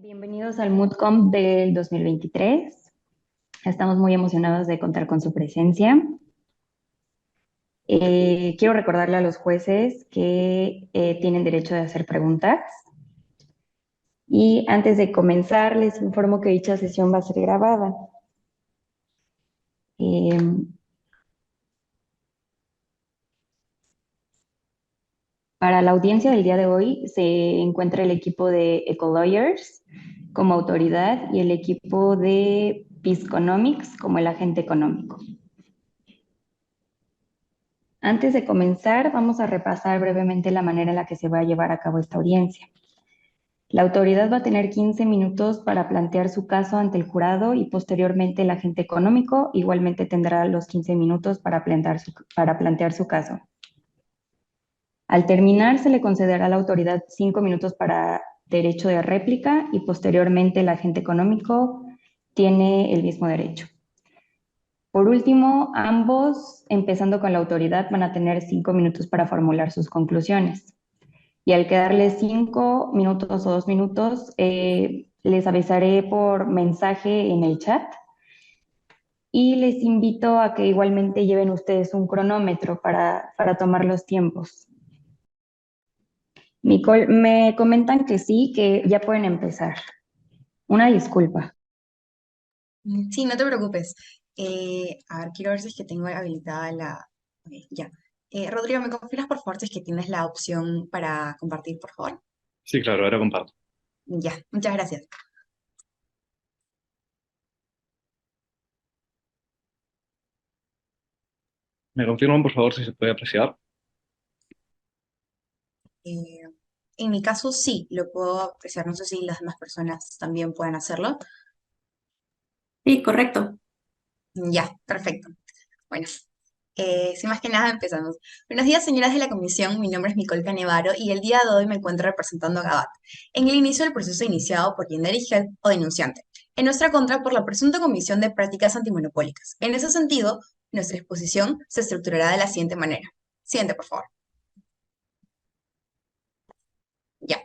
Bienvenidos al MoodComp del 2023. Estamos muy emocionados de contar con su presencia. Quiero recordarle a los jueces que tienen derecho de hacer preguntas. Y antes de comenzar, les informo que dicha sesión va a ser grabada. Eh, para la audiencia del día de hoy se encuentra el equipo de Ecolawyers como autoridad y el equipo de Pisconomics como el agente económico. Antes de comenzar, vamos a repasar brevemente la manera en la que se va a llevar a cabo esta audiencia. La autoridad va a tener 15 minutos para plantear su caso ante el jurado y posteriormente el agente económico igualmente tendrá los 15 minutos para plantear su caso. Al terminar, se le concederá a la autoridad 5 minutos para derecho de réplica y posteriormente el agente económico tiene el mismo derecho. Por último, ambos, empezando con la autoridad, van a tener 5 minutos para formular sus conclusiones. Y al quedarles 5 minutos o 2 minutos, les avisaré por mensaje en el chat. Y les invito a que igualmente lleven ustedes un cronómetro para tomar los tiempos. Nicole, me comentan que sí, que ya pueden empezar. Una disculpa. Sí, no te preocupes. A ver, quiero ver si es que tengo habilitada ok, ya. Rodrigo, ¿me confirmas por favor si es que tienes la opción para compartir, por favor? Sí, claro, ahora comparto. Ya, muchas gracias. ¿Me confirman, por favor, si se puede apreciar? Eh, en mi caso, sí, lo puedo apreciar. No sé si las demás personas también pueden hacerlo. Sí, correcto. Ya, perfecto. Bueno, sin más que nada empezamos. Buenos días, señoras de la comisión. Mi nombre es Nicole Canevaro y el día de hoy me encuentro representando a Gabat en el inicio del proceso iniciado por Yenderi Health o denunciante, en nuestra contra por la presunta comisión de prácticas antimonopólicas. En ese sentido, nuestra exposición se estructurará de la siguiente manera. Siguiente, por favor. Ya.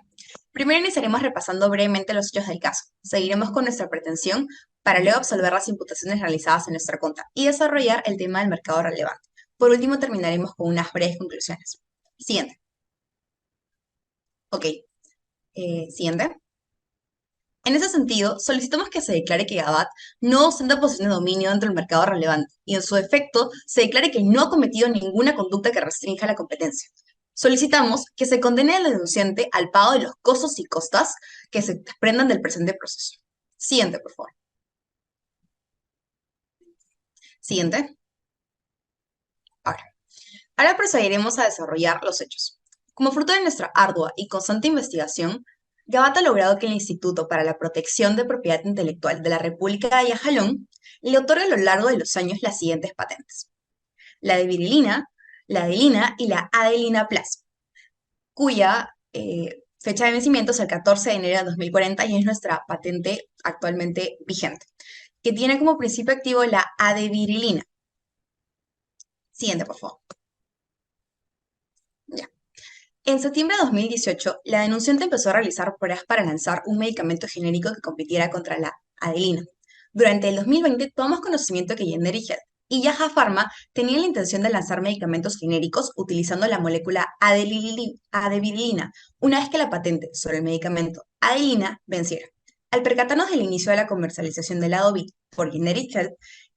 Primero iniciaremos repasando brevemente los hechos del caso. Seguiremos con nuestra pretensión para luego absolver las imputaciones realizadas en nuestra contra y desarrollar el tema del mercado relevante. Por último, terminaremos con unas breves conclusiones. Siguiente. Ok. Siguiente. En ese sentido, solicitamos que se declare que Gabat no ostenta posición de dominio dentro del mercado relevante y, en su efecto, se declare que no ha cometido ninguna conducta que restrinja la competencia. Solicitamos que se condene al denunciante al pago de los costos y costas que se desprendan del presente proceso. Siguiente, por favor. Siguiente. Ahora procederemos a desarrollar los hechos. Como fruto de nuestra ardua y constante investigación, Gabat ha logrado que el Instituto para la Protección de Propiedad Intelectual de la República de Yajalón le otorgue a lo largo de los años las siguientes patentes: la de virilina, la adelina y la adelina plus, cuya fecha de vencimiento es el 14 de enero de 2040 y es nuestra patente actualmente vigente, que tiene como principio activo la adevirilina. Siguiente, por favor. Ya. En septiembre de 2018, la denunciante empezó a realizar pruebas para lanzar un medicamento genérico que compitiera contra la adelina. Durante el 2020, tomamos conocimiento que Generic Health y Yaha Pharma tenían la intención de lanzar medicamentos genéricos utilizando la molécula adevirilina, una vez que la patente sobre el medicamento adelina venciera. Al percatarnos del inicio de la comercialización del Adovit por Generic Health,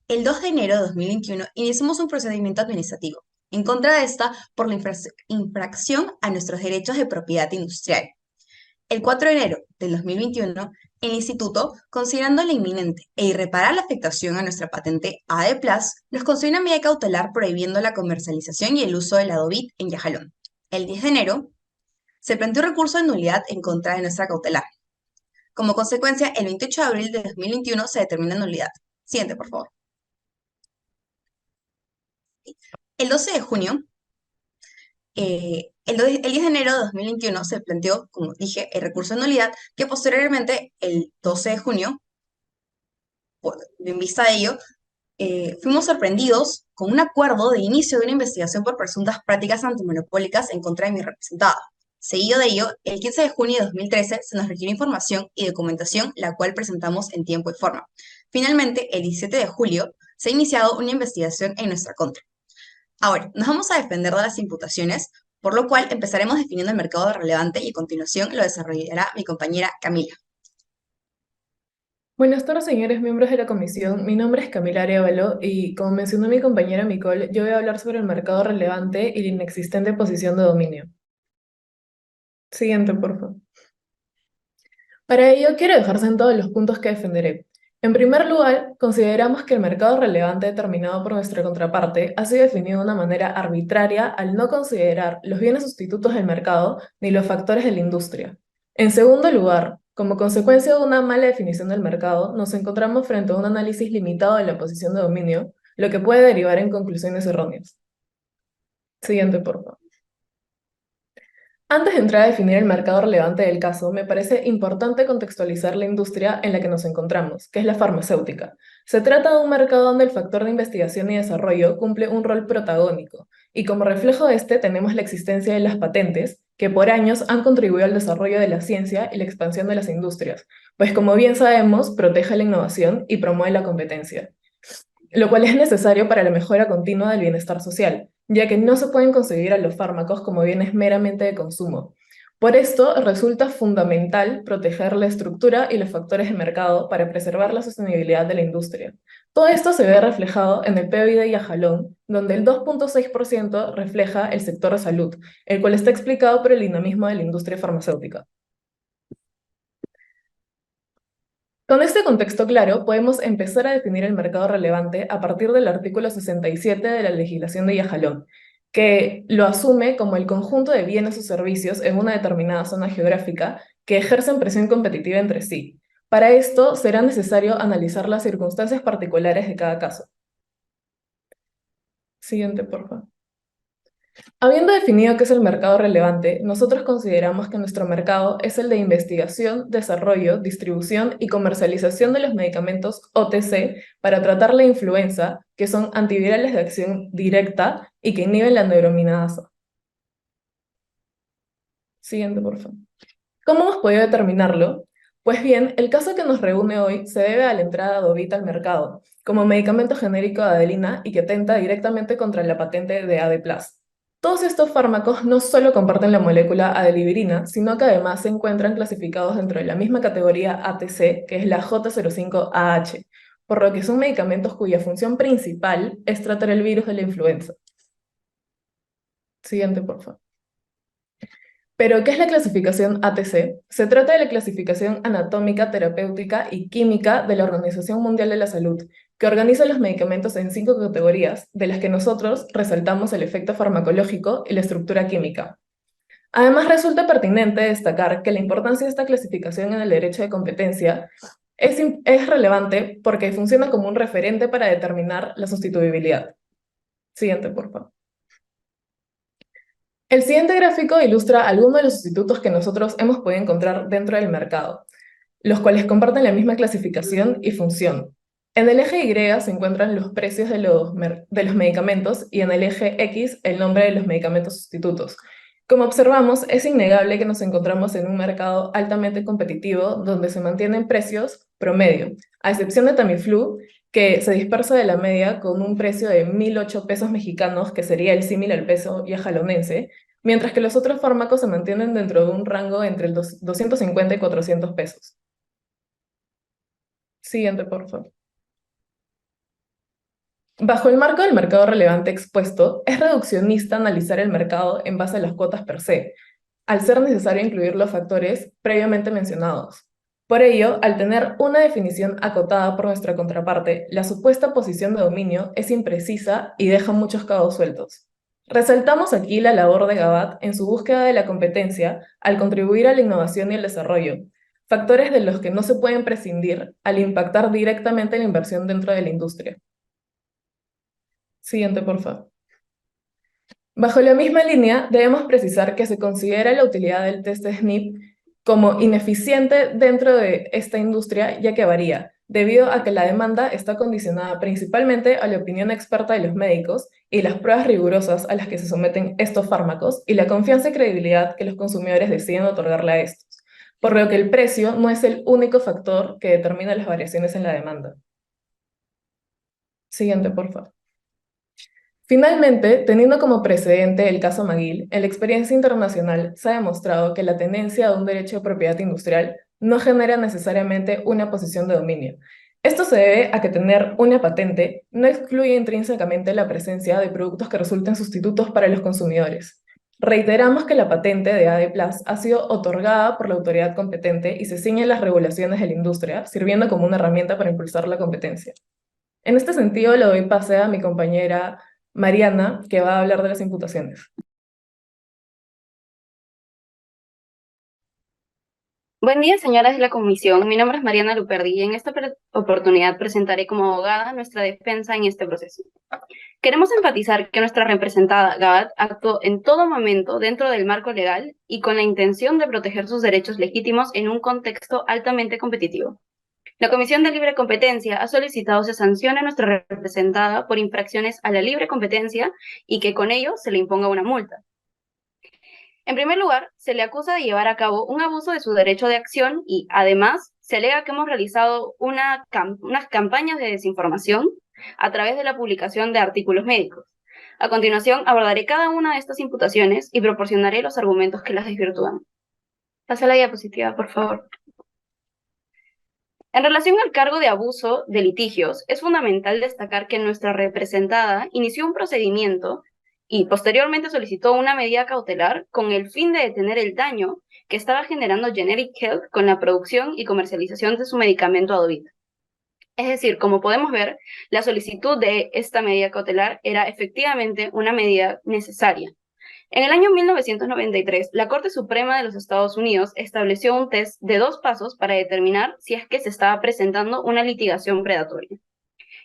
el 2 de enero de 2021 iniciamos un procedimiento administrativo en contra de esta por la infracción a nuestros derechos de propiedad industrial. El 4 de enero del 2021, el Instituto, considerando la inminente e irreparable afectación a nuestra patente AD+, nos concedió una medida cautelar prohibiendo la comercialización y el uso del Adovit en Yajalón. El 10 de enero, se planteó un recurso de nulidad en contra de nuestra cautelar. Como consecuencia, el 28 de abril de 2021 se determina nulidad. Siguiente, por favor. El 12 de junio, el 10 de enero de 2021 se planteó, como dije, el recurso de nulidad, que posteriormente, el 12 de junio, en vista de ello, fuimos sorprendidos con un acuerdo de inicio de una investigación por presuntas prácticas antimonopólicas en contra de mi representada. Seguido de ello, el 15 de junio de 2013 se nos requirió información y documentación, la cual presentamos en tiempo y forma. Finalmente, el 17 de julio, se ha iniciado una investigación en nuestra contra. Ahora, nos vamos a defender de las imputaciones, por lo cual empezaremos definiendo el mercado relevante y a continuación lo desarrollará mi compañera Camila. Buenas tardes, señores miembros de la comisión. Mi nombre es Camila Arévalo y, como mencionó mi compañera Nicole, yo voy a hablar sobre el mercado relevante y la inexistente posición de dominio. Siguiente, por favor. Para ello, quiero dejar sentados los puntos que defenderé. En primer lugar, consideramos que el mercado relevante determinado por nuestra contraparte ha sido definido de una manera arbitraria al no considerar los bienes sustitutos del mercado ni los factores de la industria. En segundo lugar, como consecuencia de una mala definición del mercado, nos encontramos frente a un análisis limitado de la posición de dominio, lo que puede derivar en conclusiones erróneas. Siguiente, por favor. Antes de entrar a definir el mercado relevante del caso, me parece importante contextualizar la industria en la que nos encontramos, que es la farmacéutica. Se trata de un mercado donde el factor de investigación y desarrollo cumple un rol protagónico, y como reflejo de este tenemos la existencia de las patentes, que por años han contribuido al desarrollo de la ciencia y la expansión de las industrias, pues como bien sabemos, protege la innovación y promueve la competencia, lo cual es necesario para la mejora continua del bienestar social, ya que no se pueden concebir a los fármacos como bienes meramente de consumo. Por esto, resulta fundamental proteger la estructura y los factores de mercado para preservar la sostenibilidad de la industria. Todo esto se ve reflejado en el PIB de Yajalón, donde el 2.6% refleja el sector de salud, el cual está explicado por el dinamismo de la industria farmacéutica. Con este contexto claro, podemos empezar a definir el mercado relevante a partir del artículo 67 de la legislación de Yajalón, que lo asume como el conjunto de bienes o servicios en una determinada zona geográfica que ejercen presión competitiva entre sí. Para esto, será necesario analizar las circunstancias particulares de cada caso. Siguiente, por favor. Habiendo definido qué es el mercado relevante, nosotros consideramos que nuestro mercado es el de investigación, desarrollo, distribución y comercialización de los medicamentos OTC para tratar la influenza, que son antivirales de acción directa y que inhiben la neuraminidasa. Siguiente, por favor. ¿Cómo hemos podido determinarlo? Pues bien, el caso que nos reúne hoy se debe a la entrada de Adovita al mercado, como medicamento genérico de Adelina y que atenta directamente contra la patente de AD+. Todos estos fármacos no solo comparten la molécula adelivirina, sino que además se encuentran clasificados dentro de la misma categoría ATC, que es la J05AH, por lo que son medicamentos cuya función principal es tratar el virus de la influenza. Siguiente, por favor. ¿Pero qué es la clasificación ATC? Se trata de la clasificación anatómica, terapéutica y química de la Organización Mundial de la Salud, que organiza los medicamentos en 5 categorías, de las que nosotros resaltamos el efecto farmacológico y la estructura química. Además, resulta pertinente destacar que la importancia de esta clasificación en el derecho de competencia es relevante porque funciona como un referente para determinar la sustituibilidad. Siguiente, por favor. El siguiente gráfico ilustra algunos de los sustitutos que nosotros hemos podido encontrar dentro del mercado, los cuales comparten la misma clasificación y función. En el eje Y se encuentran los precios de los medicamentos y en el eje X el nombre de los medicamentos sustitutos. Como observamos, es innegable que nos encontramos en un mercado altamente competitivo donde se mantienen precios promedio, a excepción de Tamiflu, que se dispersa de la media con un precio de 1.008 pesos mexicanos, que sería el símil al peso yajalonense, mientras que los otros fármacos se mantienen dentro de un rango entre el 250 y 400 pesos. Siguiente, por favor. Bajo el marco del mercado relevante expuesto, es reduccionista analizar el mercado en base a las cuotas per se, al ser necesario incluir los factores previamente mencionados. Por ello, al tener una definición acotada por nuestra contraparte, la supuesta posición de dominio es imprecisa y deja muchos cabos sueltos. Resaltamos aquí la labor de Gabat en su búsqueda de la competencia al contribuir a la innovación y el desarrollo, factores de los que no se pueden prescindir al impactar directamente la inversión dentro de la industria. Siguiente, por favor. Bajo la misma línea, debemos precisar que se considera la utilidad del test de SNP como ineficiente dentro de esta industria, ya que varía, debido a que la demanda está condicionada principalmente a la opinión experta de los médicos y las pruebas rigurosas a las que se someten estos fármacos y la confianza y credibilidad que los consumidores deciden otorgarle a estos, por lo que el precio no es el único factor que determina las variaciones en la demanda. Siguiente, por favor. Finalmente, teniendo como precedente el caso McGill, en la experiencia internacional se ha demostrado que la tenencia de un derecho de propiedad industrial no genera necesariamente una posición de dominio. Esto se debe a que tener una patente no excluye intrínsecamente la presencia de productos que resulten sustitutos para los consumidores. Reiteramos que la patente de AD Plus ha sido otorgada por la autoridad competente y se ciñen las regulaciones de la industria, sirviendo como una herramienta para impulsar la competencia. En este sentido, le doy pase a mi compañera Mariana, que va a hablar de las imputaciones. Buen día, señoras de la comisión. Mi nombre es Mariana Luperdi y en esta oportunidad presentaré como abogada nuestra defensa en este proceso. Queremos enfatizar que nuestra representada, Gabat, actuó en todo momento dentro del marco legal y con la intención de proteger sus derechos legítimos en un contexto altamente competitivo. La Comisión de Libre Competencia ha solicitado se sancione a nuestra representada por infracciones a la libre competencia y que con ello se le imponga una multa. En primer lugar, se le acusa de llevar a cabo un abuso de su derecho de acción y, además, se alega que hemos realizado unas campañas de desinformación a través de la publicación de artículos médicos. A continuación, abordaré cada una de estas imputaciones y proporcionaré los argumentos que las desvirtúan. Pasa la diapositiva, por favor. En relación al cargo de abuso de litigios, es fundamental destacar que nuestra representada inició un procedimiento y posteriormente solicitó una medida cautelar con el fin de detener el daño que estaba generando Generic Health con la producción y comercialización de su medicamento Adovit. Es decir, como podemos ver, la solicitud de esta medida cautelar era efectivamente una medida necesaria. En el año 1993, la Corte Suprema de los Estados Unidos estableció un test de 2 pasos para determinar si es que se estaba presentando una litigación predatoria.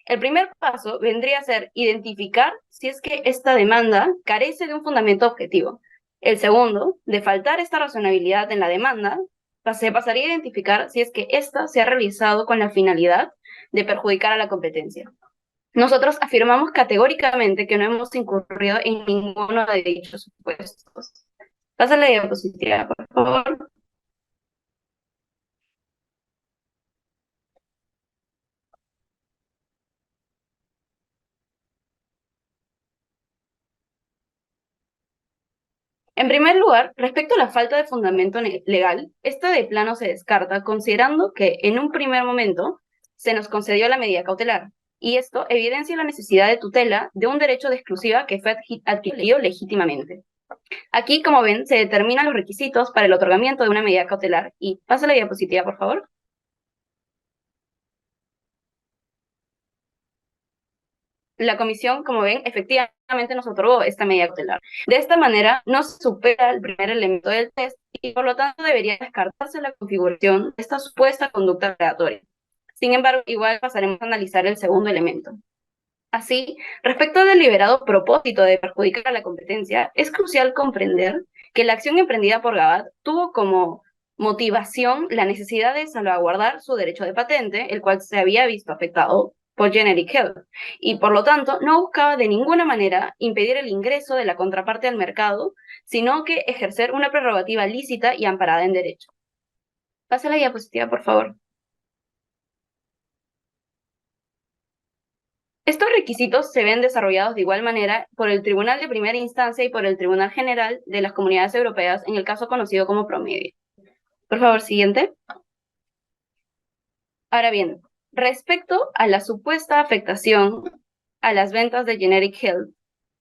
El primer paso vendría a ser identificar si es que esta demanda carece de un fundamento objetivo. El segundo, de faltar esta razonabilidad en la demanda, se pasaría a identificar si es que ésta se ha realizado con la finalidad de perjudicar a la competencia. Nosotros afirmamos categóricamente que no hemos incurrido en ninguno de dichos supuestos. Pasa la diapositiva, por favor. En primer lugar, respecto a la falta de fundamento legal, esta de plano se descarta considerando que en un primer momento se nos concedió la medida cautelar, y esto evidencia la necesidad de tutela de un derecho de exclusiva que fue adquirido legítimamente. Aquí, como ven, se determinan los requisitos para el otorgamiento de una medida cautelar, y pasa la diapositiva, por favor. La comisión, como ven, efectivamente nos otorgó esta medida cautelar. De esta manera, no se supera el primer elemento del test y por lo tanto debería descartarse la configuración de esta supuesta conducta predatoria. Sin embargo, igual pasaremos a analizar el segundo elemento. Así, respecto al deliberado propósito de perjudicar a la competencia, es crucial comprender que la acción emprendida por Gabat tuvo como motivación la necesidad de salvaguardar su derecho de patente, el cual se había visto afectado por Generic Health, y por lo tanto no buscaba de ninguna manera impedir el ingreso de la contraparte al mercado, sino que ejercer una prerrogativa lícita y amparada en derecho. Pasa la diapositiva, por favor. Estos requisitos se ven desarrollados de igual manera por el Tribunal de Primera Instancia y por el Tribunal General de las Comunidades Europeas en el caso conocido como Promedio. Por favor, siguiente. Ahora bien, respecto a la supuesta afectación a las ventas de Generic Health,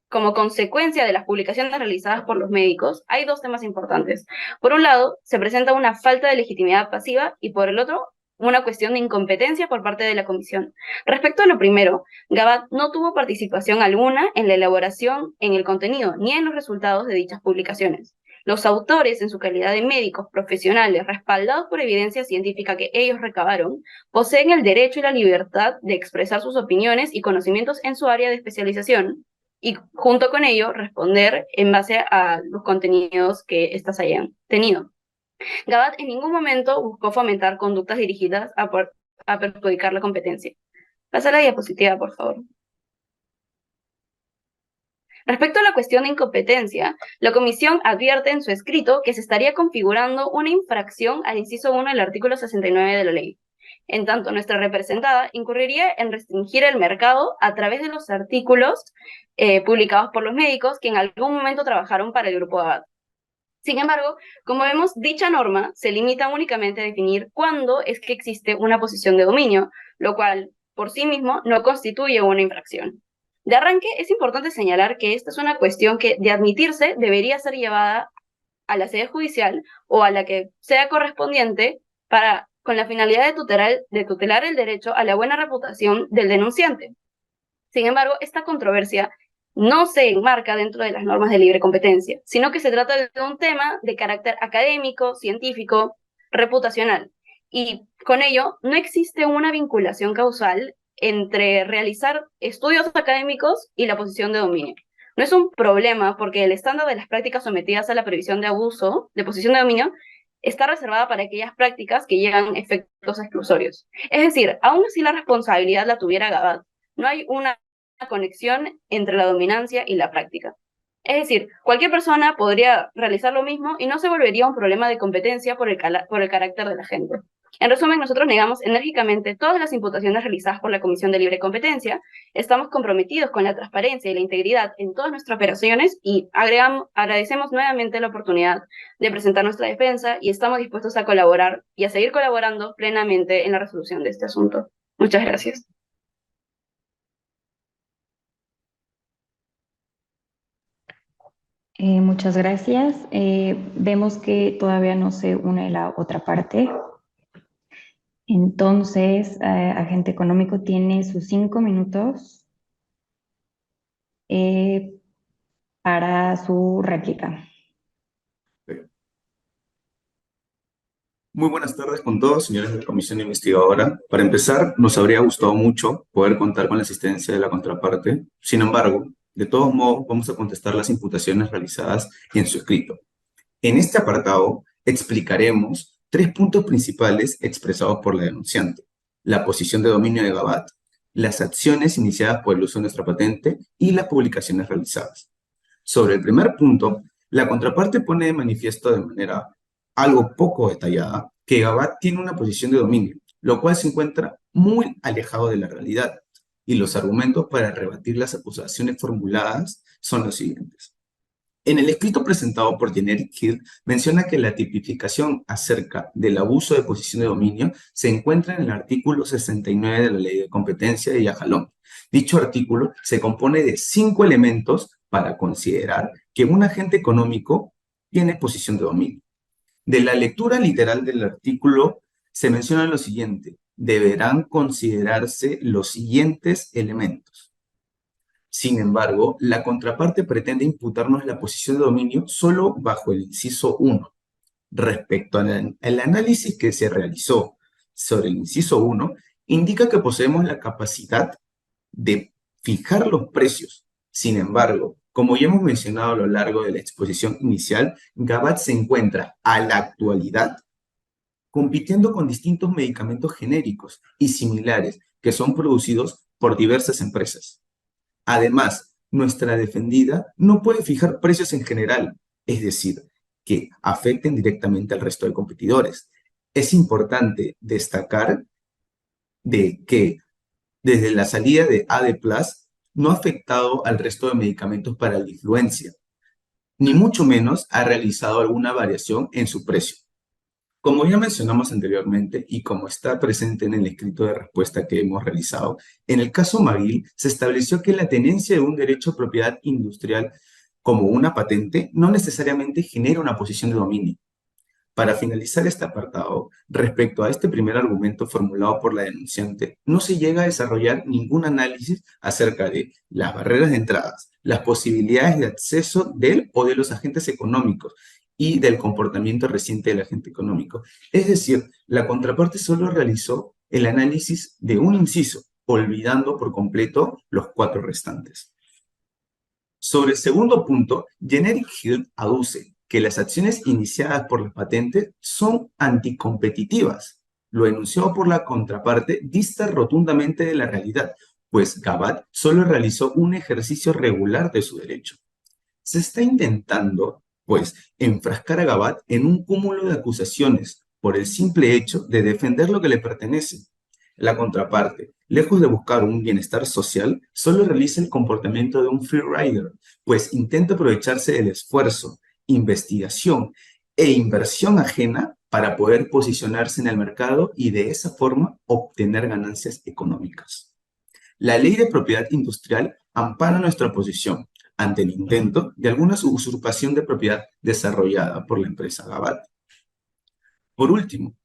como consecuencia de las publicaciones realizadas por los médicos, hay 2 temas importantes. Por un lado, se presenta una falta de legitimidad pasiva y por el otro, una cuestión de incompetencia por parte de la comisión. Respecto a lo primero, Gabat no tuvo participación alguna en la elaboración, en el contenido, ni en los resultados de dichas publicaciones. Los autores, en su calidad de médicos profesionales, respaldados por evidencia científica que ellos recabaron, poseen el derecho y la libertad de expresar sus opiniones y conocimientos en su área de especialización, y junto con ello responder en base a los contenidos que éstas hayan tenido. Gabat en ningún momento buscó fomentar conductas dirigidas a a perjudicar la competencia. Pasa la diapositiva, por favor. Respecto a la cuestión de incompetencia, la Comisión advierte en su escrito que se estaría configurando una infracción al inciso 1 del artículo 69 de la ley. En tanto, nuestra representada incurriría en restringir el mercado a través de los artículos publicados por los médicos que en algún momento trabajaron para el Grupo Abad. Sin embargo, como vemos, dicha norma se limita únicamente a definir cuándo es que existe una posición de dominio, lo cual, por sí mismo, no constituye una infracción. De arranque, es importante señalar que esta es una cuestión que, de admitirse, debería ser llevada a la sede judicial o a la que sea correspondiente con la finalidad de tutelar el derecho a la buena reputación del denunciante. Sin embargo, esta controversia no se enmarca dentro de las normas de libre competencia, sino que se trata de un tema de carácter académico, científico, reputacional. Y con ello, no existe una vinculación causal entre realizar estudios académicos y la posición de dominio. No es un problema porque el estándar de las prácticas sometidas a la previsión de abuso de posición de dominio está reservada para aquellas prácticas que llegan efectos exclusorios. Es decir, aun si la responsabilidad la tuviera Gabat, no hay una conexión entre la dominancia y la práctica. Es decir, cualquier persona podría realizar lo mismo y no se volvería un problema de competencia por el carácter de la gente. En resumen, nosotros negamos enérgicamente todas las imputaciones realizadas por la Comisión de Libre Competencia, estamos comprometidos con la transparencia y la integridad en todas nuestras operaciones y agradecemos nuevamente la oportunidad de presentar nuestra defensa y estamos dispuestos a colaborar y a seguir colaborando plenamente en la resolución de este asunto. Muchas gracias. Muchas gracias. Vemos que todavía no se une la otra parte. Entonces, agente económico tiene sus 5 minutos para su réplica. Muy buenas tardes con todos, señores de la Comisión Investigadora. Para empezar, nos habría gustado mucho poder contar con la asistencia de la contraparte. Sin embargo, de todos modos, vamos a contestar las imputaciones realizadas en su escrito. En este apartado, explicaremos 3 puntos principales expresados por la denunciante: la posición de dominio de Gabat, las acciones iniciadas por el uso de nuestra patente y las publicaciones realizadas. Sobre el primer punto, la contraparte pone de manifiesto de manera algo poco detallada que Gabat tiene una posición de dominio, lo cual se encuentra muy alejado de la realidad, y los argumentos para rebatir las acusaciones formuladas son los siguientes. En el escrito presentado por Generic Hill, menciona que la tipificación acerca del abuso de posición de dominio se encuentra en el artículo 69 de la Ley de Competencia de Yajalón. Dicho artículo se compone de 5 elementos para considerar que un agente económico tiene posición de dominio. De la lectura literal del artículo se menciona lo siguiente: deberán considerarse los siguientes elementos. Sin embargo, la contraparte pretende imputarnos la posición de dominio solo bajo el inciso 1. Respecto al análisis que se realizó sobre el inciso 1, indica que poseemos la capacidad de fijar los precios. Sin embargo, como ya hemos mencionado a lo largo de la exposición inicial, Gabat se encuentra a la actualidad compitiendo con distintos medicamentos genéricos y similares que son producidos por diversas empresas. Además, nuestra defendida no puede fijar precios en general, es decir, que afecten directamente al resto de competidores. Es importante destacar de que desde la salida de AD+, no ha afectado al resto de medicamentos para la influencia, ni mucho menos ha realizado alguna variación en su precio. Como ya mencionamos anteriormente y como está presente en el escrito de respuesta que hemos realizado, en el caso Magil se estableció que la tenencia de un derecho de propiedad industrial como una patente no necesariamente genera una posición de dominio. Para finalizar este apartado, respecto a este primer argumento formulado por la denunciante, no se llega a desarrollar ningún análisis acerca de las barreras de entradas, las posibilidades de acceso del o de los agentes económicos y del comportamiento reciente del agente económico. Es decir, la contraparte solo realizó el análisis de un inciso, olvidando por completo los 4 restantes. Sobre el segundo punto, Generic Hill aduce que las acciones iniciadas por las patentes son anticompetitivas. Lo enunciado por la contraparte dista rotundamente de la realidad, pues Gabat solo realizó un ejercicio regular de su derecho. Se está intentando, pues, enfrascar a Gabat en un cúmulo de acusaciones por el simple hecho de defender lo que le pertenece. La contraparte, lejos de buscar un bienestar social, solo realiza el comportamiento de un freerider, pues intenta aprovecharse del esfuerzo, investigación e inversión ajena para poder posicionarse en el mercado y de esa forma obtener ganancias económicas. La ley de propiedad industrial ampara nuestra posición ante el intento de alguna usurpación de propiedad desarrollada por la empresa Gabat. Por último,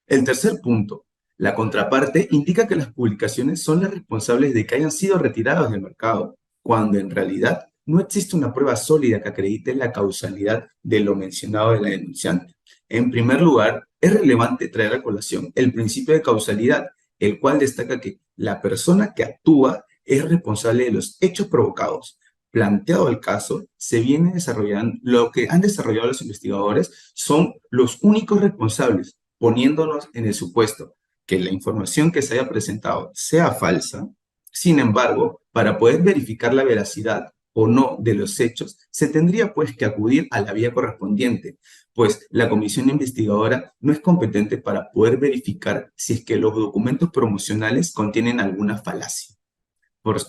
el tercer punto, la contraparte indica que las publicaciones son las responsables de que hayan sido retiradas del mercado, cuando en realidad no existe una prueba sólida que acredite la causalidad de lo mencionado de la denunciante. En primer lugar, es relevante traer a colación el principio de causalidad, el cual destaca que la persona que actúa es responsable de los hechos provocados. Planteado el caso, se viene desarrollando, lo que han desarrollado los investigadores son los únicos responsables, poniéndonos en el supuesto que la información que se haya presentado sea falsa. Sin embargo, para poder verificar la veracidad o no de los hechos, se tendría pues que acudir a la vía correspondiente, pues la comisión investigadora no es competente para poder verificar si es que los documentos promocionales contienen alguna falacia.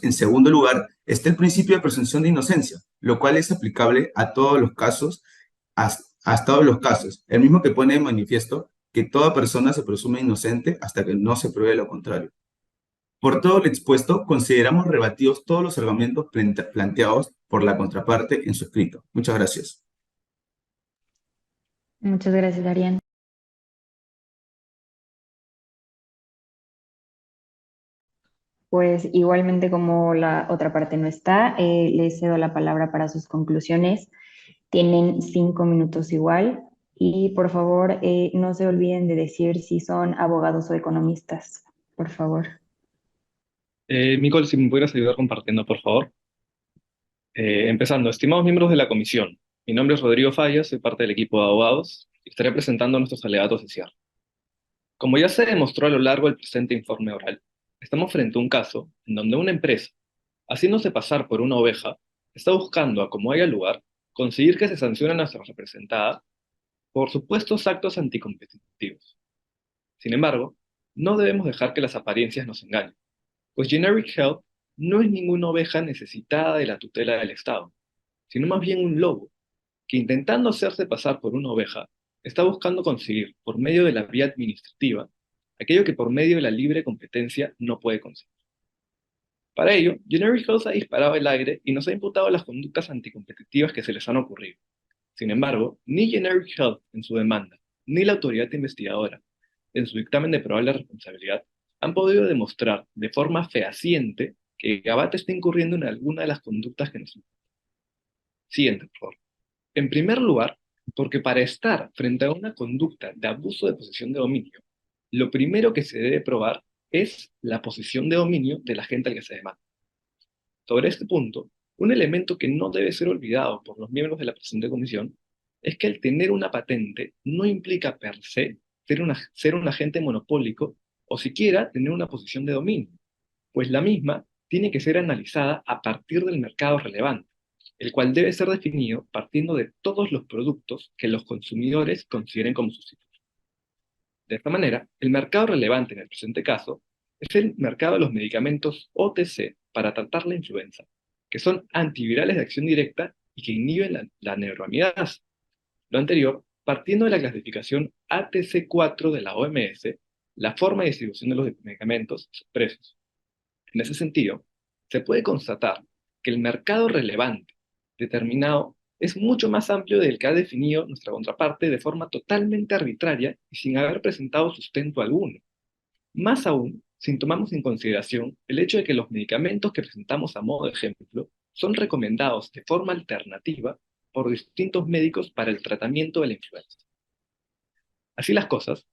En segundo lugar, está el principio de presunción de inocencia, lo cual es aplicable a todos los casos, a todos los casos, el mismo que pone de manifiesto que toda persona se presume inocente hasta que no se pruebe lo contrario. Por todo lo expuesto, consideramos rebatidos todos los argumentos planteados por la contraparte en su escrito. Muchas gracias. Muchas gracias, Arián. Pues igualmente como la otra parte no está, le cedo la palabra para sus conclusiones. Tienen 5 minutos igual y por favor no se olviden de decir si son abogados o economistas, por favor. Nicole, si me pudieras ayudar compartiendo, por favor. Empezando, estimados miembros de la comisión, mi nombre es Rodrigo Fallas, soy parte del equipo de abogados y estaré presentando nuestros alegatos de cierre. Como ya se demostró a lo largo del presente informe oral, estamos frente a un caso en donde una empresa, haciéndose pasar por una oveja, está buscando, a como haya lugar, conseguir que se sancione a nuestra representada por supuestos actos anticompetitivos. Sin embargo, no debemos dejar que las apariencias nos engañen, pues Generic Health no es ninguna oveja necesitada de la tutela del Estado, sino más bien un lobo, que intentando hacerse pasar por una oveja, está buscando conseguir, por medio de la vía administrativa, aquello que por medio de la libre competencia no puede conseguir. Para ello, Generic Health ha disparado el aire y nos ha imputado las conductas anticompetitivas que se les han ocurrido. Sin embargo, ni Generic Health en su demanda, ni la autoridad investigadora en su dictamen de probable responsabilidad han podido demostrar de forma fehaciente que Gabat está incurriendo en alguna de las conductas que nos imputan. Siguiente, por favor. En primer lugar, porque para estar frente a una conducta de abuso de posesión de dominio, lo primero que se debe probar es la posesión de dominio del agente al que se demanda. Sobre este punto, un elemento que no debe ser olvidado por los miembros de la presente comisión es que el tener una patente no implica per se ser un agente monopólico o siquiera tener una posición de dominio, pues la misma tiene que ser analizada a partir del mercado relevante, el cual debe ser definido partiendo de todos los productos que los consumidores consideren como sustitutos. De esta manera, el mercado relevante en el presente caso es el mercado de los medicamentos OTC para tratar la influenza, que son antivirales de acción directa y que inhiben la neuraminidasa. Lo anterior, partiendo de la clasificación ATC4 de la OMS, la forma de distribución de los medicamentos y sus precios. En ese sentido, se puede constatar que el mercado relevante determinado es mucho más amplio del que ha definido nuestra contraparte de forma totalmente arbitraria y sin haber presentado sustento alguno. Más aún, si tomamos en consideración el hecho de que los medicamentos que presentamos a modo de ejemplo son recomendados de forma alternativa por distintos médicos para el tratamiento de la influenza. Así las cosas,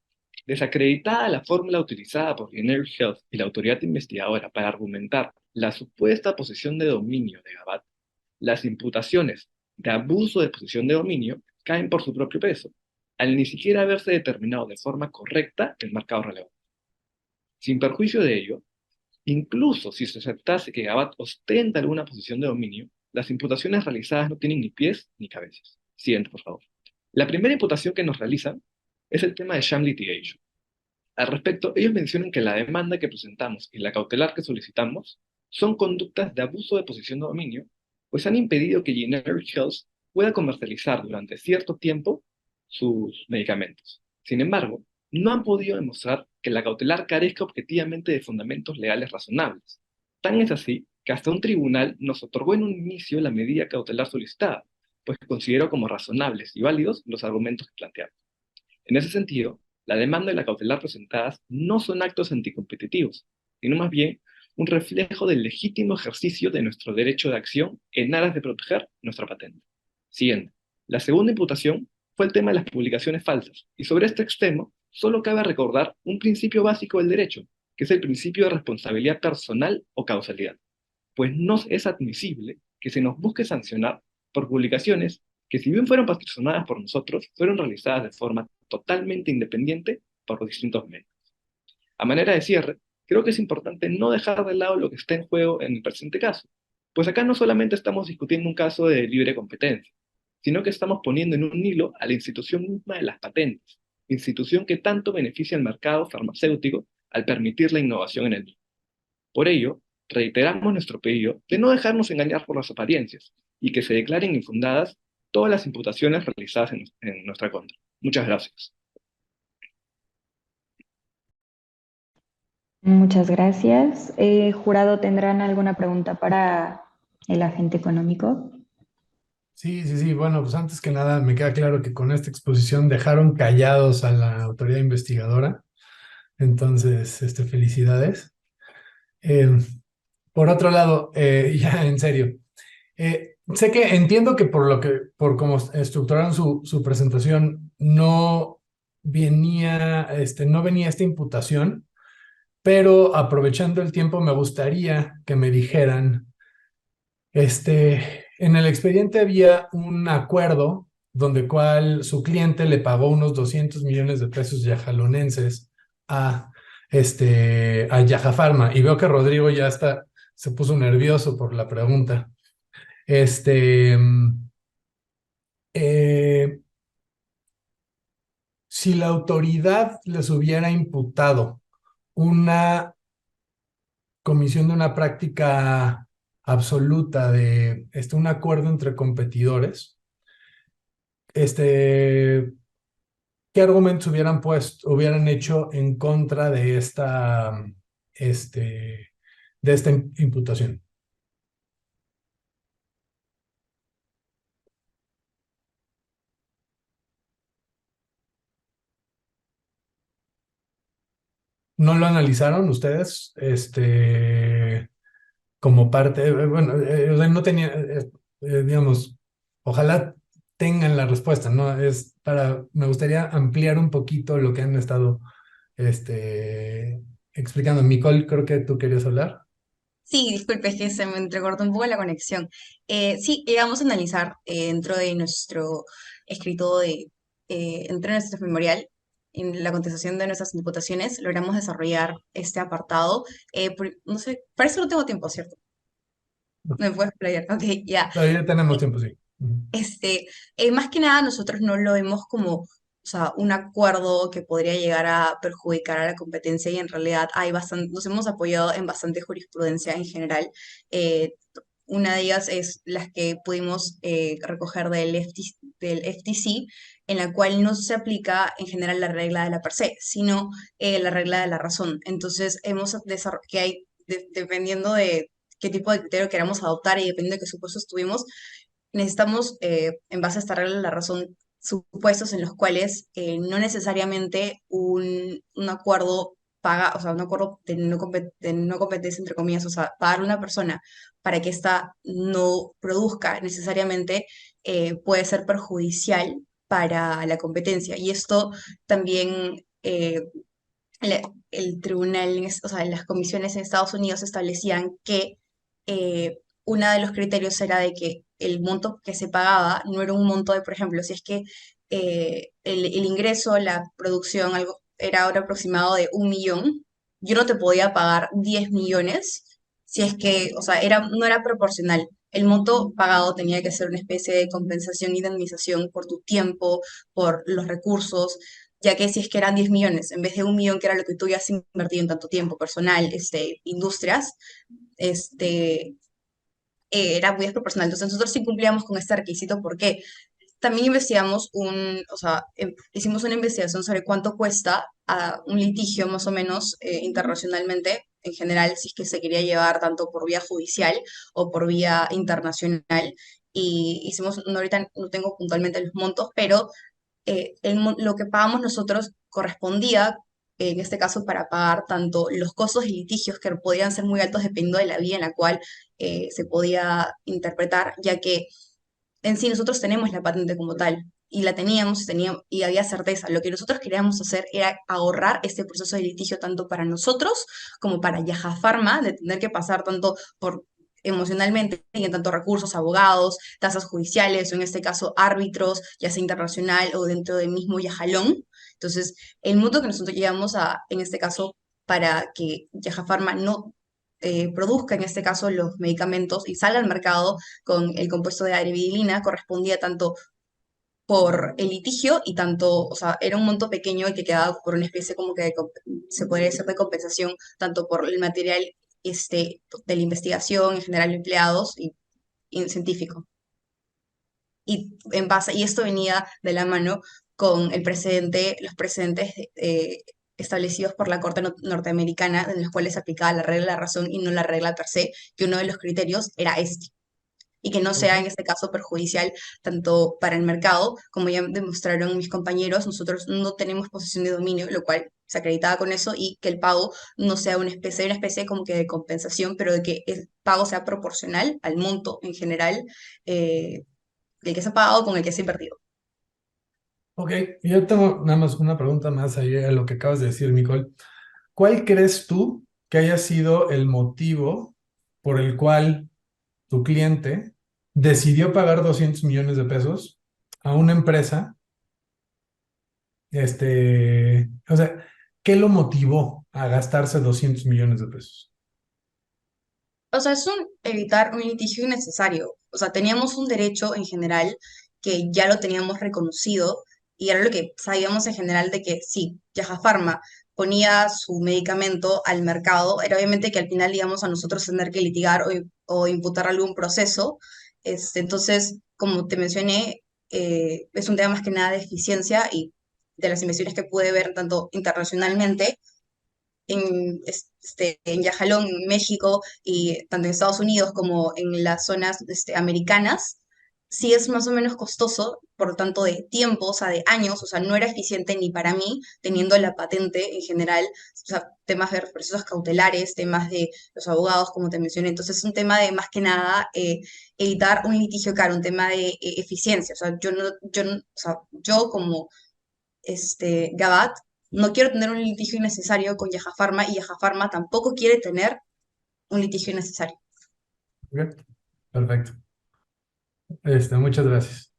desacreditada la fórmula utilizada por Generic Health y la autoridad investigadora para argumentar la supuesta posesión de dominio de Gabat, las imputaciones de abuso de posesión de dominio caen por su propio peso, al ni siquiera haberse determinado de forma correcta el mercado relevante. Sin perjuicio de ello, incluso si se aceptase que Gabat ostenta alguna posición de dominio, las imputaciones realizadas no tienen ni pies ni cabezas. Siguiente, por favor. La primera imputación que nos realizan es el tema de sham litigation. Al respecto, ellos mencionan que la demanda que presentamos y la cautelar que solicitamos son conductas de abuso de posición de dominio, pues han impedido que Generic Health pueda comercializar durante cierto tiempo sus medicamentos. Sin embargo, no han podido demostrar que la cautelar carezca objetivamente de fundamentos legales razonables. Tan es así que hasta un tribunal nos otorgó en un inicio la medida cautelar solicitada, pues consideró como razonables y válidos los argumentos que planteamos. En ese sentido, la demanda y la cautelar presentadas no son actos anticompetitivos, sino más bien un reflejo del legítimo ejercicio de nuestro derecho de acción en aras de proteger nuestra patente. Siguiente. La segunda imputación fue el tema de las publicaciones falsas, y sobre este extremo solo cabe recordar un principio básico del derecho, que es el principio de responsabilidad personal o causalidad, pues no es admisible que se nos busque sancionar por publicaciones que, si bien fueron patrocinadas por nosotros, fueron realizadas de forma totalmente independiente por los distintos medios. A manera de cierre, creo que es importante no dejar de lado lo que está en juego en el presente caso, pues acá no solamente estamos discutiendo un caso de libre competencia, sino que estamos poniendo en un hilo a la institución misma de las patentes, institución que tanto beneficia al mercado farmacéutico al permitir la innovación en el mismo. Por ello, reiteramos nuestro pedido de no dejarnos engañar por las apariencias y que se declaren infundadas todas las imputaciones realizadas en nuestra contra. Muchas gracias. Muchas gracias. Jurado, ¿tendrán alguna pregunta para el agente económico? Sí. Bueno, pues antes que nada me queda claro que con esta exposición dejaron callados a la autoridad investigadora. Entonces, felicidades. Eh, por otro lado, ya en serio, sé que entiendo que por cómo estructuraron su presentación, no venía esta imputación, pero aprovechando el tiempo me gustaría que me dijeran, en el expediente había un acuerdo donde cual su cliente le pagó unos 200 millones de pesos yajalonenses a, a Yaja Pharma, y veo que Rodrigo ya se puso nervioso por la pregunta. Eh, si la autoridad les hubiera imputado una comisión de una práctica absoluta de un acuerdo entre competidores, ¿qué argumentos hubieran hecho en contra de esta imputación? ¿No lo analizaron ustedes? Como parte, bueno, o sea, no tenía, digamos, ojalá tengan la respuesta, ¿no? Me gustaría ampliar un poquito lo que han estado, explicando. Nicole, creo que tú querías hablar. Sí, disculpe, es que se me entrecortó un poco la conexión. Sí, llegamos a analizar dentro de nuestro escrito dentro de nuestro memorial, en la contestación de nuestras imputaciones, logramos desarrollar este apartado. No sé, para eso no tengo tiempo, ¿cierto? No me puedes explayar. Ok, ya. Todavía tenemos tiempo, sí. Ujú. Más que nada, nosotros no lo vemos como, o sea, un acuerdo que podría llegar a perjudicar a la competencia, y en realidad nos hemos apoyado en bastante jurisprudencia en general. Eh, una de ellas es las que pudimos recoger del FTC, en la cual no se aplica en general la regla de la per se, sino la regla de la razón. Entonces, hemos desarrollado que dependiendo de qué tipo de criterio queramos adoptar y dependiendo de qué supuestos tuvimos, necesitamos, en base a esta regla de la razón, supuestos en los cuales no necesariamente un acuerdo paga, o sea, un acuerdo de no competencia, entre comillas, o sea, pagar a una persona para que ésta no produzca necesariamente puede ser perjudicial para la competencia. Y esto también el tribunal, o sea, las comisiones en Estados Unidos establecían que uno de los criterios era de que el monto que se pagaba no era un monto de, por ejemplo, si es que el ingreso, la producción, algo, era ahora aproximado de 1 millón, yo no te podía pagar 10 millones si es que, o sea, no era proporcional. El monto pagado tenía que ser una especie de compensación y indemnización por tu tiempo, por los recursos, ya que si es que eran 10 millones, en vez de 1 millón, que era lo que tú ya has invertido en tanto tiempo, personal, industrias, este, era muy desproporcional. Entonces nosotros sí cumplíamos con este requisito porque también investigamos o sea, hicimos una investigación sobre cuánto cuesta un litigio más o menos internacionalmente, en general, si es que se quería llevar tanto por vía judicial o por vía internacional. Y hicimos, no, ahorita no tengo puntualmente los montos, pero lo que pagamos nosotros correspondía, en este caso, para pagar tanto los costos de litigios, que podían ser muy altos dependiendo de la vía en la cual se podía interpretar, ya que en sí nosotros tenemos la patente como tal y la teníamos y había certeza. Lo que nosotros queríamos hacer era ahorrar este proceso de litigio tanto para nosotros como para Yaja Pharma, de tener que pasar tanto por emocionalmente y en tanto recursos, abogados, tasas judiciales o en este caso árbitros, ya sea internacional o dentro del mismo Yajalón. Entonces, el monto que nosotros llevamos en este caso, para que Yaja Pharma no produzca en este caso los medicamentos y salga al mercado con el compuesto de aripipilina, correspondía tanto por el litigio y tanto, o sea, era un monto pequeño y que quedaba por una especie como que se podría decir de compensación, tanto por el material de la investigación en general empleados y científico. Y esto venía de la mano con los precedentes establecidos por la Corte Norteamericana, en los cuales se aplicaba la regla de la razón y no la regla per se, que uno de los criterios era este, y que no sea en este caso perjudicial tanto para el mercado, como ya demostraron mis compañeros, nosotros no tenemos posesión de dominio, lo cual se acreditaba con eso, y que el pago no sea una especie como que de compensación, pero de que el pago sea proporcional al monto en general, el que se ha pagado con el que se ha invertido. Ok, yo tengo nada más una pregunta más ahí a lo que acabas de decir, Nicole. ¿Cuál crees tú que haya sido el motivo por el cual tu cliente decidió pagar 200 millones de pesos a una empresa? O sea, ¿qué lo motivó a gastarse 200 millones de pesos? O sea, es evitar un litigio innecesario. O sea, teníamos un derecho en general que ya lo teníamos reconocido y era lo que sabíamos en general de que sí, Yaja Pharma ponía su medicamento al mercado, era obviamente que al final íbamos a nosotros tener que litigar o imputar algún proceso. Entonces, como te mencioné, es un tema más que nada de eficiencia y de las investigaciones que pude ver tanto internacionalmente en Yajalón, México, y tanto en Estados Unidos como en las zonas americanas, sí es más o menos costoso, por lo tanto de tiempo, o sea, de años, o sea, no era eficiente ni para mí, teniendo la patente en general, o sea, temas de procesos cautelares, temas de los abogados, como te mencioné. Entonces es un tema de más que nada evitar un litigio caro, un tema de eficiencia. O sea, o sea, yo como Gabat, no quiero tener un litigio innecesario con Yaja Pharma y Yaja Pharma tampoco quiere tener un litigio innecesario. Ok, perfecto. Muchas gracias.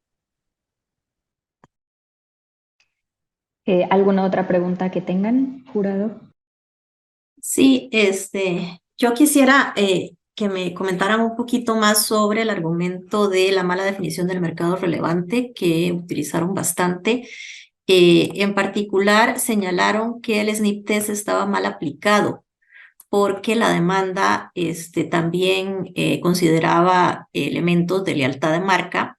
¿Alguna otra pregunta que tengan, jurado? Sí, yo quisiera que me comentaran un poquito más sobre el argumento de la mala definición del mercado relevante que utilizaron bastante. En particular, señalaron que el SNP test estaba mal aplicado porque la demanda también consideraba elementos de lealtad de marca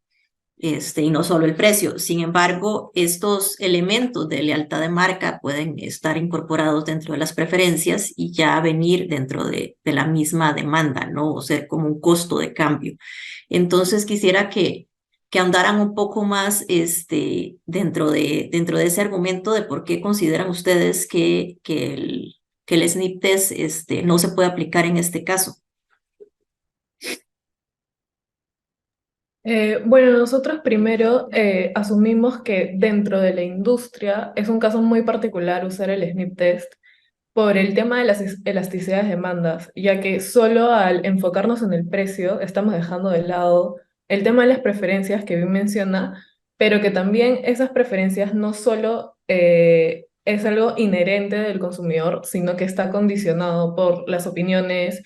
y no solo el precio. Sin embargo, estos elementos de lealtad de marca pueden estar incorporados dentro de las preferencias y ya venir dentro de la misma demanda, ¿no? O ser como un costo de cambio. Entonces, quisiera que ahondaran un poco más dentro de ese argumento de por qué consideran ustedes que el SNP test no se puede aplicar en este caso. Bueno, nosotros primero asumimos que dentro de la industria es un caso muy particular usar el SNP test por el tema de las elasticidades de demandas, ya que solo al enfocarnos en el precio estamos dejando de lado el tema de las preferencias que bien menciona, pero que también esas preferencias no solo es algo inherente del consumidor, sino que está condicionado por las opiniones,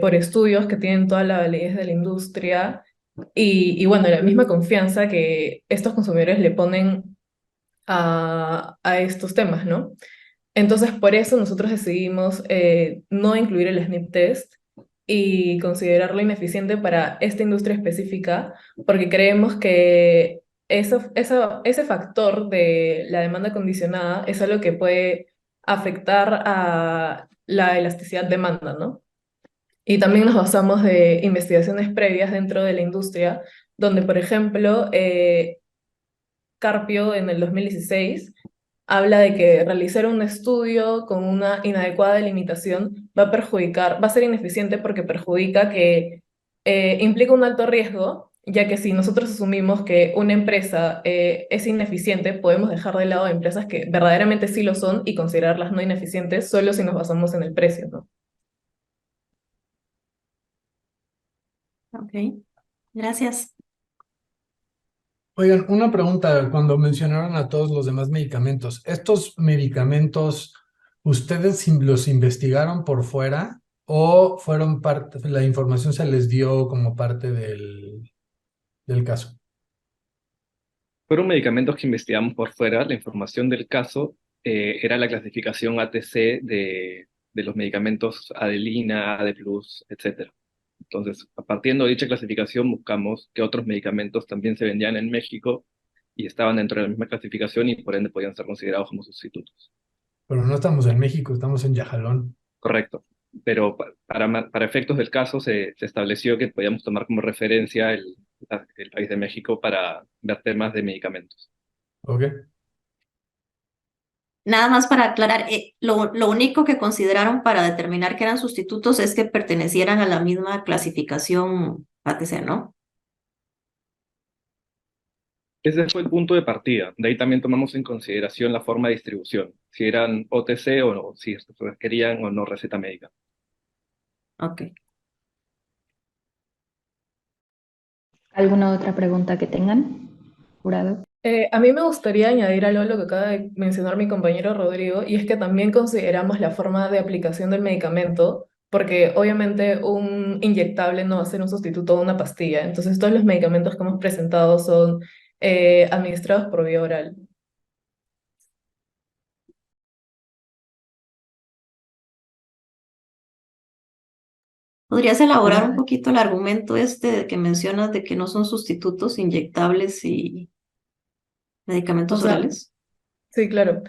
por estudios que tienen toda la validez de la industria y bueno, la misma confianza que estos consumidores le ponen a estos temas, ¿no? Entonces, por eso nosotros decidimos no incluir el SNP test y considerarlo ineficiente para esta industria específica, porque creemos que ese factor de la demanda condicionada es algo que puede afectar a la elasticidad demanda, ¿no? Y también nos basamos de investigaciones previas dentro de la industria, donde, por ejemplo, Carpio en el 2016 habla de que realizar un estudio con una inadecuada delimitación va a ser ineficiente porque perjudica que implica un alto riesgo, ya que si nosotros asumimos que una empresa es ineficiente, podemos dejar de lado empresas que verdaderamente sí lo son y considerarlas no ineficientes solo si nos basamos en el precio, ¿no? Ok, gracias. Oigan, una pregunta, cuando mencionaron a todos los demás medicamentos, ¿estos medicamentos ustedes los investigaron por fuera o fueron parte, la información se les dio como parte del caso? Fueron medicamentos que investigamos por fuera. La información del caso era la clasificación ATC de los medicamentos Adelina, AD+, etcétera. Entonces, partiendo de dicha clasificación, buscamos que otros medicamentos también se vendían en México y estaban dentro de la misma clasificación y por ende podían ser considerados como sustitutos. Pero no estamos en México, estamos en Yajalón. Correcto. Pero para efectos del caso se estableció que podíamos tomar como referencia el país de México para ver temas de medicamentos. ¿Ok? Nada más para aclarar, lo único que consideraron para determinar que eran sustitutos es que pertenecieran a la misma clasificación ATC, ¿no? Ese fue el punto de partida. De ahí también tomamos en consideración la forma de distribución, si eran OTC o no, si requerían o no receta médica. Ok. ¿Alguna otra pregunta que tengan, jurado? A mí me gustaría añadir algo a lo que acaba de mencionar mi compañero Rodrigo, y es que también consideramos la forma de aplicación del medicamento, porque obviamente un inyectable no va a ser un sustituto de una pastilla. Entonces, todos los medicamentos que hemos presentado son administrados por vía oral. ¿Podrías elaborar un ¿Alguna? poquito el argumento este de que mencionas de que no son sustitutos inyectables y O medicamentos sea, orales? sí, claro.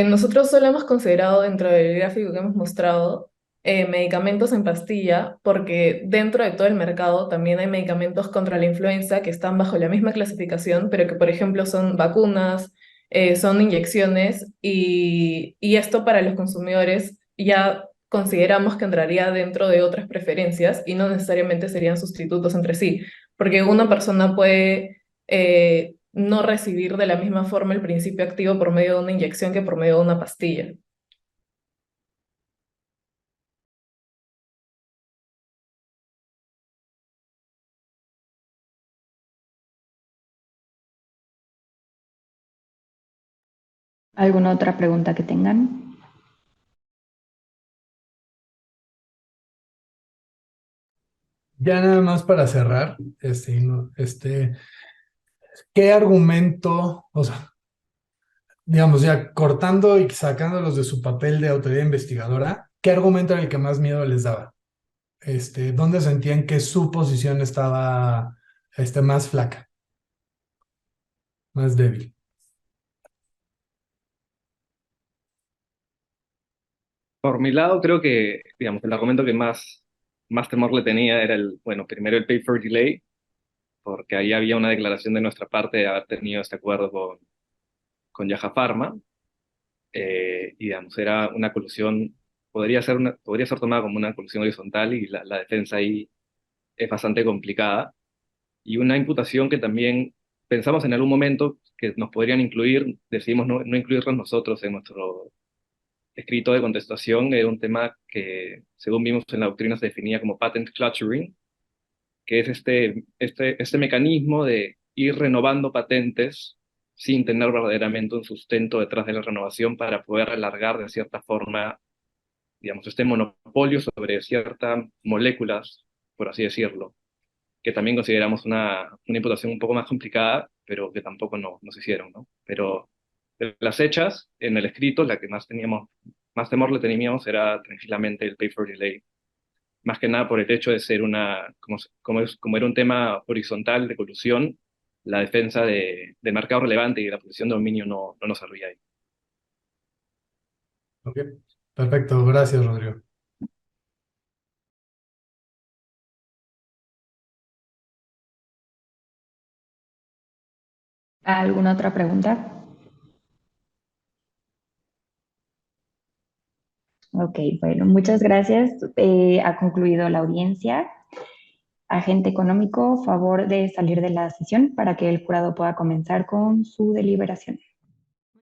Nosotros solo hemos considerado dentro del gráfico que hemos mostrado medicamentos en pastilla, porque dentro de todo el mercado también hay medicamentos contra la influenza que están bajo la misma clasificación, pero que, por ejemplo, son vacunas, son inyecciones, y esto para los consumidores ya consideramos que entraría dentro de otras preferencias y no necesariamente serían sustitutos entre sí, porque una persona puede no recibir de la misma forma el principio activo por medio de una inyección que por medio de una pastilla. ¿Alguna otra pregunta que tengan? Ya nada más para cerrar, ¿qué argumento, o sea, digamos, ya cortando y sacándolos de su papel de autoridad investigadora, qué argumento era el que más miedo les daba? ¿Dónde sentían que su posición estaba, más flaca, más débil? Por mi lado, creo que, digamos, el argumento que más temor le tenía era bueno, primero el pay for delay, porque ahí había una declaración de nuestra parte de haber tenido este acuerdo con Yaja Pharma, y digamos, era una colusión, podría ser tomada como una colusión horizontal y la defensa ahí es bastante complicada. Y una imputación que también pensamos en algún momento que nos podrían incluir, decidimos no incluirlos nosotros en nuestro escrito de contestación, era un tema que, según vimos en la doctrina, se definía como patent cluttering, que es este mecanismo de ir renovando patentes sin tener verdaderamente un sustento detrás de la renovación para poder alargar de cierta forma, digamos, este monopolio sobre ciertas moléculas, por así decirlo, que también consideramos una imputación un poco más complicada, pero que tampoco nos hicieron, ¿no? Pero de las hechas, en el escrito, la que más temor le teníamos era tranquilamente el pay for delay, más que nada por el hecho de ser como era un tema horizontal de colusión, la defensa del mercado relevante y de la posición de dominio no nos servía ahí. Ok, perfecto, gracias, Rodrigo. ¿Alguna otra pregunta? Ok, bueno, muchas gracias. Ha concluido la audiencia. Agente económico, favor de salir de la sesión para que el jurado pueda comenzar con su deliberación.